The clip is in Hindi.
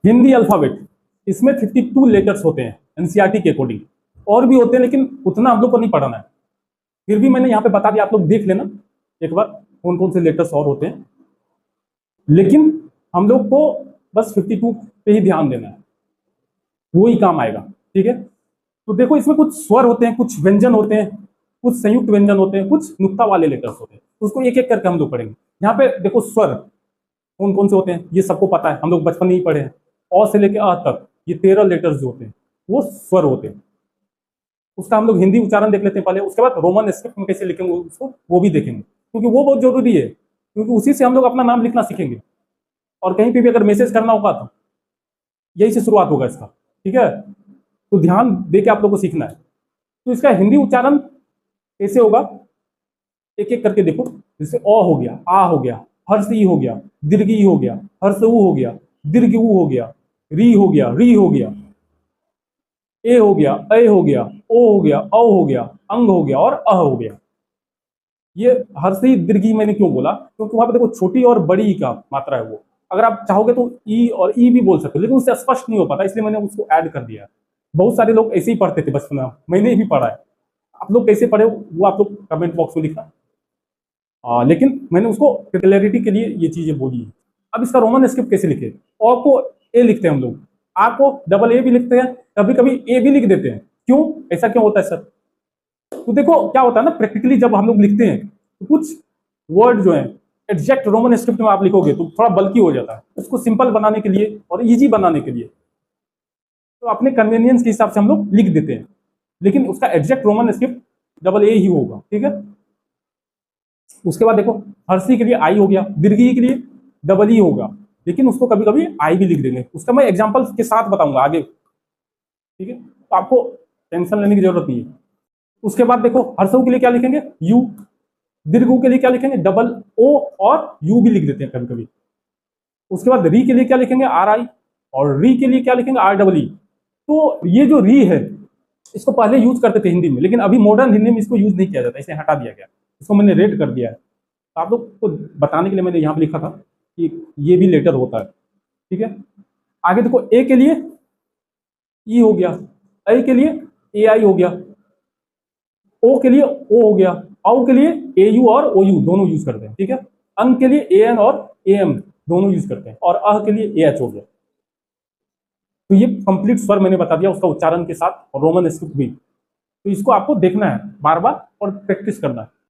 हिंदी अल्फाबेट, इसमें 52 लेटर्स होते हैं एनसीईआरटी के अकॉर्डिंग। और भी होते हैं लेकिन उतना हम लोग को नहीं पढ़ाना है। फिर भी मैंने यहाँ पे बता दिया, आप लोग देख लेना एक बार कौन कौन से लेटर्स और होते हैं। लेकिन हम लोग को बस 52 पे ही ध्यान देना है, वो ही काम आएगा। ठीक है, तो देखो इसमें कुछ स्वर होते हैं, कुछ व्यंजन होते हैं, कुछ संयुक्त व्यंजन होते हैं, कुछ नुक्ता वाले लेटर्स होते हैं। उसको एक एक करके हम लोग पढ़ेंगे। यहाँ पे देखो स्वर कौन कौन से होते हैं, ये सबको पता है, हम लोग बचपन में ही पढ़े हैं। अ से लेकर अ तक ये 13 लेटर्स जो होते हैं वो स्वर होते हैं। उसका हम लोग हिंदी उच्चारण देख लेते हैं पहले, उसके बाद रोमन स्क्रिप्ट में कैसे लिखेंगे उसको वो भी देखेंगे, क्योंकि वो बहुत जरूरी है, क्योंकि उसी से हम लोग अपना नाम लिखना सीखेंगे। और कहीं पे भी अगर मैसेज करना होगा तो यही से शुरुआत होगा इसका। ठीक है, तो ध्यान दे के आप लोग को सीखना है। तो इसका हिंदी उच्चारण कैसे होगा एक एक करके देखो। जैसे अ हो गया, आ हो गया, हर्ष ई हो गया, दीर्घ ई हो गया, हर्ष ऊ हो गया, दीर्घ ऊ हो गया, री हो गया, री हो गया, ए हो गया, ए हो गया, ओ हो गया, औ हो गया, अंग हो गया और अ हो गया। ये हर्षी दीर्घी मैंने क्यों बोला, क्योंकि वहां पे देखो छोटी और बड़ी ई का मात्रा है वो। अगर आप चाहोगे तो ई और ई भी बोल सकते हो, लेकिन उससे स्पष्ट नहीं हो पाता, इसलिए मैंने उसको ऐड कर दिया। बहुत सारे लोग ऐसे ही पढ़ते थे बचपन में, मैंने भी पढ़ा है। आप लोग कैसे पढ़े वो आप लोग कमेंट बॉक्स में लिखना। लेकिन मैंने उसको क्लैरिटी के लिए ये चीजें बोली है। अब इसका रोमन स्क्रिप्ट कैसे लिखे, ओ को ए लिखते हैं हम लोग, आ को डबल ए भी लिखते हैं, कभी कभी ए भी लिख देते हैं। क्यों, ऐसा क्यों होता है सर? तो देखो क्या होता है ना, प्रैक्टिकली जब हम लोग लिखते हैं तो कुछ वर्ड जो है एग्जैक्ट रोमन स्क्रिप्ट में आप लिखोगे तो थोड़ा बल्कि हो जाता है। उसको सिंपल बनाने के लिए और इजी बनाने के लिए तो अपने कन्वीनियंस के हिसाब से हम लोग लिख देते हैं, लेकिन उसका exact roman script double A ही होगा। ठीक है, उसके बाद देखो हर्षी के लिए आई हो गया, दीर्घी के लिए डबल ई होगा, लेकिन उसको कभी कभी आई भी लिख देंगे। उसका मैं एग्जाम्पल के साथ बताऊंगा आगे। ठीक है, तो आपको टेंशन लेने की जरूरत नहीं है। उसके बाद देखो हर्षऊ के लिए क्या लिखेंगे, यू। दीर्घ ऊ के लिए क्या लिखेंगे, डबल ओ और यू भी लिख देते हैं कभी कभी। उसके बाद री के लिए क्या लिखेंगे, आर आई, और री के लिए क्या लिखेंगे, आर डबल ई। तो ये जो री है इसको पहले यूज करते थे हिंदी में, लेकिन अभी मॉडर्न हिंदी में इसको यूज नहीं किया जाता, इसे हटा दिया गया। इसको मैंने रेड कर दिया है। तो आप लोग को बताने के लिए मैंने यहाँ पे लिखा था कि ये भी लेटर होता है। ठीक है, आगे देखो ए के लिए ई हो गया, ए के लिए ए आई हो गया, ओ के लिए ओ हो गया, औ के लिए ए यू और ओ यू दोनों यूज करते हैं। ठीक है, अंग के लिए ए एन और ए एम दोनों यूज करते हैं, और अह के लिए ए एच हो गया। तो ये कंप्लीट स्वर मैंने बता दिया उसका उच्चारण के साथ, और रोमन स्क्रिप्ट भी। तो इसको आपको देखना है बार बार और प्रैक्टिस करना है।